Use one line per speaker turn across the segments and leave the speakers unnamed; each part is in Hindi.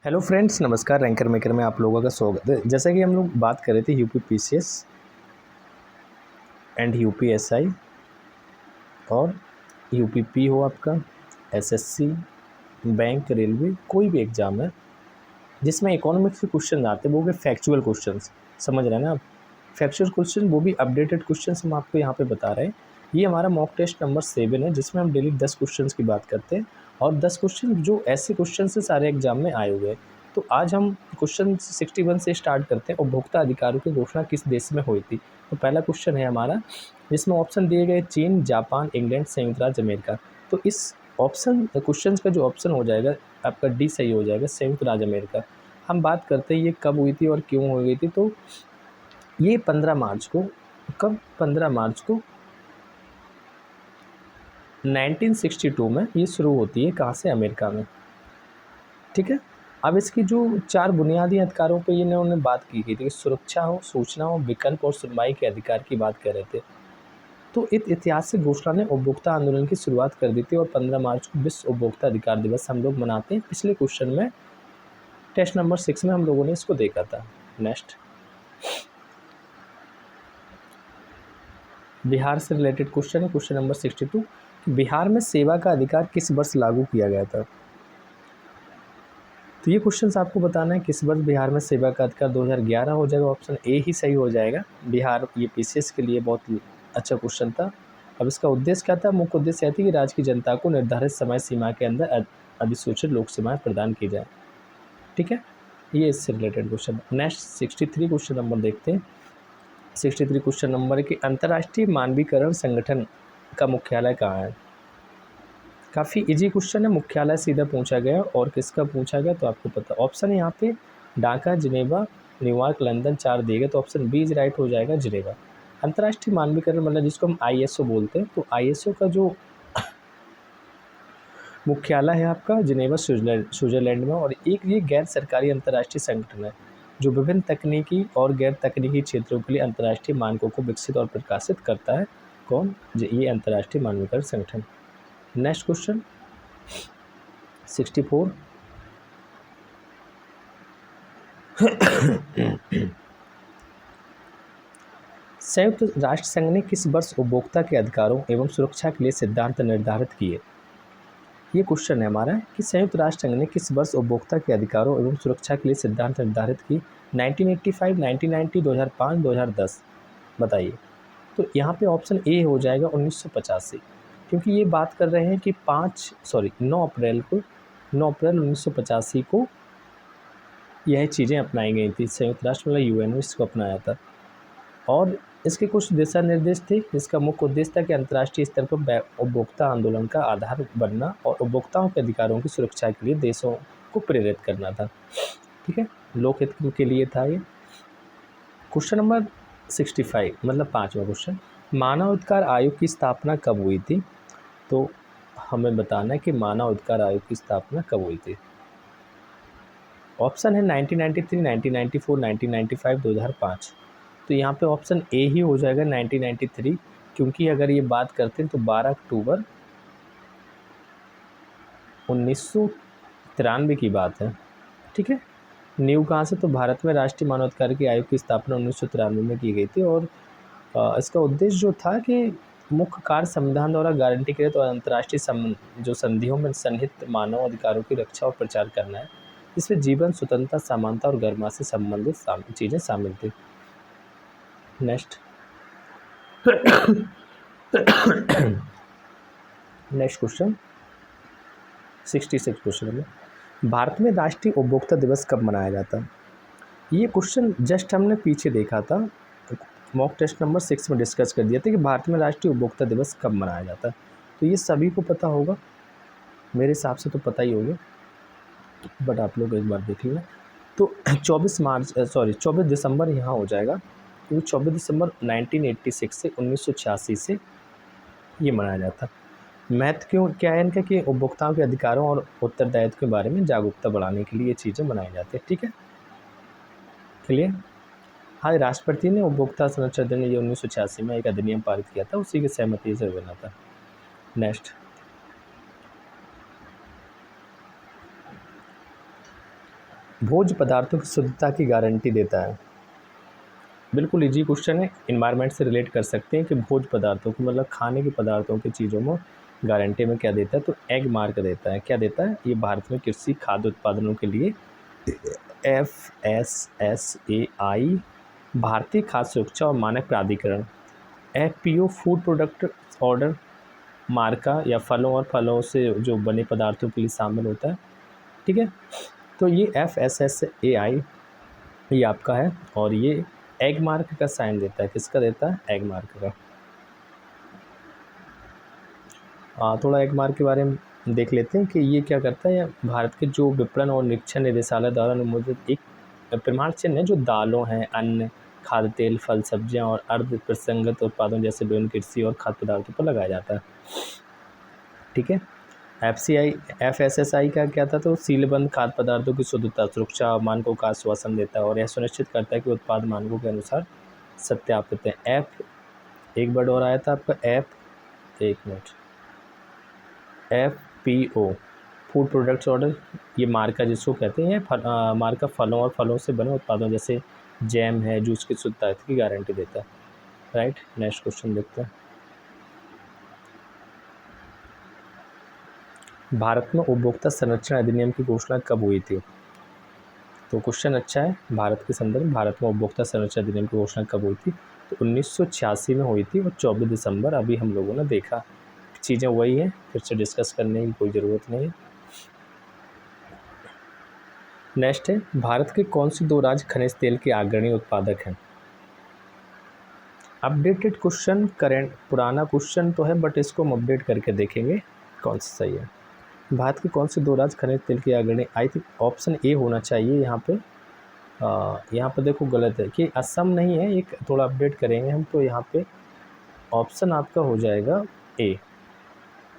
हेलो फ्रेंड्स, नमस्कार। रैंकर मेकर में आप लोगों का स्वागत है। जैसा कि हम लोग बात कर रहे थे UP PCS and UP SI और यूपीपी हो आपका, एसएससी, बैंक, रेलवे, कोई भी एग्ज़ाम है जिसमें इकोनॉमिक्स के क्वेश्चन आते हैं, वो भी फैक्चुअल क्वेश्चंस। समझ रहे हैं ना आप? फैक्चुअल क्वेश्चन, वो भी अपडेटेड क्वेश्चंस हम आपको यहाँ पे बता रहे हैं। ये हमारा मॉक टेस्ट नंबर 7 है, जिसमें हम डेली 10 क्वेश्चंस की बात करते हैं और 10 क्वेश्चन जो ऐसे क्वेश्चन से सारे एग्जाम में आए हुए हैं। तो आज हम क्वेश्चन 61 से स्टार्ट करते हैं। उपभोक्ता अधिकारों की घोषणा किस देश में हुई थी? तो पहला क्वेश्चन है हमारा, जिसमें ऑप्शन दिए गए चीन, जापान, इंग्लैंड, संयुक्त राज्य अमेरिका। तो इस ऑप्शन क्वेश्चन का जो ऑप्शन हो जाएगा आपका डी सही हो जाएगा, संयुक्त राज्य अमेरिका। हम बात करते हैं ये कब हुई थी और क्यों हो गई थी। तो ये 15 मार्च को, कब? 15 मार्च को 1962 में ये शुरू होती है। कहाँ से? अमेरिका में। ठीक है। अब इसकी जो 4 बुनियादी अधिकारों पे इन्होंने बात की थी कि सुरक्षा हो, सूचना हो, विकल्प और सुनवाई के अधिकार की बात कर रहे थे। तो इस ऐतिहासिक घोषणा ने उपभोक्ता आंदोलन की शुरुआत कर दी थी और 15 मार्च को विश्व उपभोक्ता अधिकार दिवस हम लोग मनाते हैं। पिछले क्वेश्चन में, टेस्ट नंबर 6 में हम लोगों ने इसको देखा था। नेक्स्ट, बिहार से रिलेटेड क्वेश्चन है, क्वेश्चन नंबर 62। बिहार में सेवा का अधिकार किस वर्ष लागू किया गया था? तो ये क्वेश्चन आपको बताना है किस वर्ष बिहार में सेवा का अधिकार 2011 हो जाएगा। ऑप्शन ए ही सही हो जाएगा। बिहार, ये पीसीएस के लिए बहुत अच्छा क्वेश्चन था। अब इसका उद्देश्य क्या था? मुख्य उद्देश्य यह थी कि राज्य की जनता को निर्धारित समय सीमा के अंदर अधिसूचित लोक सेवाएं प्रदान की जाए। ठीक है, ये इससे related question. Next 63 question number देखते हैं। 63 क्वेश्चन नंबर है कि अंतर्राष्ट्रीय मानवीकरण संगठन का मुख्यालय कहाँ है? काफ़ी इजी क्वेश्चन है, मुख्यालय सीधा पूछा गया और किसका पूछा गया तो आपको पता। ऑप्शन है यहाँ पे ढाका, जिनेवा, न्यूयॉर्क, लंदन, 4 दिए गए, तो ऑप्शन बी इज राइट हो जाएगा, जिनेवा। अंतर्राष्ट्रीय मानवीकरण मतलब जिसको हम आईएसओ बोलते हैं, तो आईएसओ का जो मुख्यालय है आपका जिनेवा, स्विट्जरलैंड में। और एक ये गैर सरकारी अंतर्राष्ट्रीय संगठन है जो विभिन्न तकनीकी और गैर तकनीकी क्षेत्रों के लिए अंतर्राष्ट्रीय मानकों को विकसित और प्रकाशित करता है। कौन? ये अंतर्राष्ट्रीय मानवीकरण संगठन। Next question 64। संयुक्त राष्ट्र संघ ने किस वर्ष उपभोक्ता के अधिकारों एवं सुरक्षा के लिए सिद्धांत निर्धारित किए? ये क्वेश्चन है हमारा कि संयुक्त राष्ट्र संघ ने किस वर्ष उपभोक्ता के अधिकारों एवं सुरक्षा के लिए सिद्धांत निर्धारित की? 1985, 1990, 2005, 2010? बताइए। तो यहाँ पे ऑप्शन ए हो जाएगा 1985, क्योंकि ये बात कर रहे हैं कि 9 अप्रैल 1985 को यह चीज़ें अपनाई गई थी। संयुक्त राष्ट्र मतलब यूएन ने इसको अपनाया था और इसके कुछ दिशा निर्देश थे। इसका मुख्य उद्देश्य था कि अंतर्राष्ट्रीय स्तर पर उपभोक्ता आंदोलन का आधार बनना और उपभोक्ताओं के अधिकारों की सुरक्षा के लिए देशों को प्रेरित करना था। ठीक है, लोकहित के लिए था ये। क्वेश्चन नंबर 65 मतलब 5वां क्वेश्चन, मानव अधिकार आयोग की स्थापना कब हुई थी? तो हमें बताना है कि मानव अधिकार आयोग की स्थापना कब हुई थी। ऑप्शन है 1993, 1994, 1995, 2005। तो यहाँ पे ऑप्शन ए ही हो जाएगा 1993, क्योंकि अगर ये बात करते हैं तो 12 अक्टूबर 1993 की बात है। ठीक है, न्यू कहाँ से? तो भारत में राष्ट्रीय मानवाधिकार के आयोग की स्थापना 1993 में की गई थी और इसका उद्देश्य जो था कि मुख्य कार्य संविधान द्वारा गारंटी कृत और अंतर्राष्ट्रीय जो संधियों में सन्निहित मानव अधिकारों की रक्षा और प्रचार करना है। इसमें जीवन, स्वतंत्रता, समानता और गरिमा से संबंधित चीज़ें शामिल थी। नेक्स्ट क्वेश्चन 66 क्वेश्चन में, भारत में राष्ट्रीय उपभोक्ता दिवस कब मनाया जाता है? ये क्वेश्चन जस्ट हमने पीछे देखा था, मॉक टेस्ट नंबर 6 में डिस्कस कर दिया था कि भारत में राष्ट्रीय उपभोक्ता दिवस कब मनाया जाता है। तो ये सभी को पता होगा, मेरे हिसाब से तो पता ही होगा, बट आप लोग एक बार देख लीजिए। तो 24 दिसंबर यहाँ हो जाएगा, क्योंकि 24 दिसंबर 1986 से 1986 से ये मनाया जाता है। महत्व क्यों क्या है इनका? कि उपभोक्ताओं के अधिकारों और उत्तरदायित्व के बारे में जागरूकता बढ़ाने के लिए ये चीज़ें मनाई जाती है। ठीक है, क्लियर? हाँ, राष्ट्रपति ने उपभोक्ता संरक्षण अधिनियम ये 1986 में एक अधिनियम पारित किया था, उसी की सहमति से बना था। नेक्स्ट, भोज्य पदार्थों की शुद्धता की गारंटी देता है? बिल्कुल इजी क्वेश्चन है, इन्वायरमेंट से रिलेट कर सकते हैं कि भोज्य पदार्थों को मतलब खाने के पदार्थों की चीज़ों में गारंटी में क्या देता है, तो एग मार्क देता है। क्या देता है? ये भारत में कृषि खाद्य उत्पादनों के लिए FSSAI, भारतीय खाद्य सुरक्षा और मानक प्राधिकरण, FPO, फूड प्रोडक्ट ऑर्डर मार्का या फलों से जो बने पदार्थों के लिए शामिल होता है। ठीक है, तो ये FSSAI ये आपका है, और ये एग मार्क का साइन देता है। किसका देता है? एग मार्क का। थोड़ा एग मार्क के बारे में देख लेते हैं कि ये क्या करता है। भारत के जो विपणन और निरीक्षण निदेशालय द्वारा अनुमोदित एक प्रमाण चिन्ह है जो दालों हैं, अन्न, खाद्य तेल, फल, सब्जियां और अर्ध प्रसंगत उत्पादों जैसे विभिन्न कृषि और खाद्य पदार्थों पर लगाया जाता है। ठीक है, FSSAI का क्या था, तो सीलबंद खाद्य पदार्थों की शुद्धता, सुरक्षा मानकों का आश्वासन देता है और यह सुनिश्चित करता है कि उत्पाद मानकों के अनुसार सत्यापित है। एक वर्ड और आया था आपका FPO, फूड प्रोडक्ट्स ऑर्डर, ये मार्का जिसको कहते हैं, मार्का फलों और फलों से बने उत्पादों जैसे जैम है, जूस की शुद्धता की गारंटी देता है। राइट, नेक्स्ट क्वेश्चन देखते हैं। भारत में उपभोक्ता संरक्षण अधिनियम की घोषणा कब हुई थी? तो क्वेश्चन अच्छा है। भारत के संदर्भ में भारत में उपभोक्ता संरक्षण अधिनियम की घोषणा कब हुई थी? तो 1986 में हुई थी और 24 दिसंबर। अभी हम लोगों ने देखा, चीज़ें वही हैं, फिर से डिस्कस करने की कोई ज़रूरत नहीं है। नेक्स्ट है, भारत के कौन से 2 राज्य खनिज तेल के अग्रणी उत्पादक हैं? अपडेटेड क्वेश्चन, करेंट पुराना क्वेश्चन तो है बट इसको हम अपडेट करके देखेंगे कौन सा सही है। भारत के कौन से 2 राज्य खनिज तेल के अग्रणी? आई थिंक ऑप्शन ए होना चाहिए यहाँ पे। यहाँ पर देखो गलत है कि असम नहीं है, एक थोड़ा अपडेट करेंगे हम, तो यहाँ पे ऑप्शन आपका हो जाएगा ए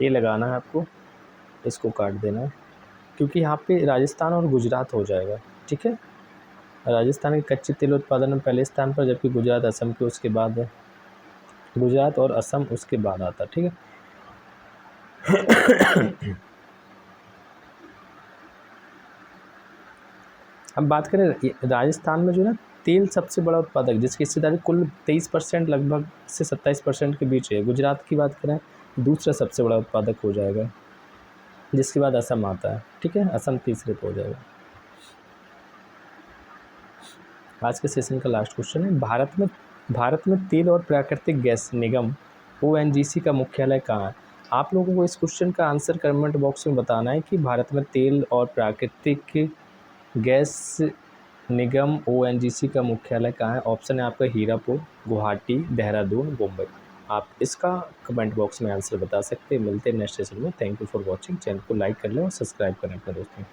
लगाना है आपको, इसको काट देना है क्योंकि यहाँ पे राजस्थान और गुजरात हो जाएगा। ठीक है, राजस्थान के कच्चे तेल उत्पादन में पहले स्थान पर, जबकि गुजरात असम के उसके बाद है, गुजरात और असम उसके बाद आता। ठीक है, अब बात करें राजस्थान में जो है तेल सबसे बड़ा उत्पादक जिसकी हिस्सेदारी कुल 23% लगभग से 27% के बीच है। गुजरात की बात करें दूसरा सबसे बड़ा उत्पादक हो जाएगा, जिसके बाद असम आता है। ठीक है, असम तीसरे पे हो जाएगा। आज के सेशन का लास्ट क्वेश्चन है, भारत में तेल और प्राकृतिक गैस निगम ONGC का मुख्यालय कहाँ है? आप लोगों को इस क्वेश्चन का आंसर कमेंट बॉक्स में बताना है कि भारत में तेल और प्राकृतिक गैस निगम ONGC का मुख्यालय कहाँ है। ऑप्शन है आपका हीरापुर, गुवाहाटी, देहरादून, मुंबई। आप इसका कमेंट बॉक्स में आंसर बता सकते हैं। मिलते हैं नेक्स्ट सेशन में। Thank you for watching. Channel को लाइक कर लें और सब्सक्राइब करें अपने दोस्तों।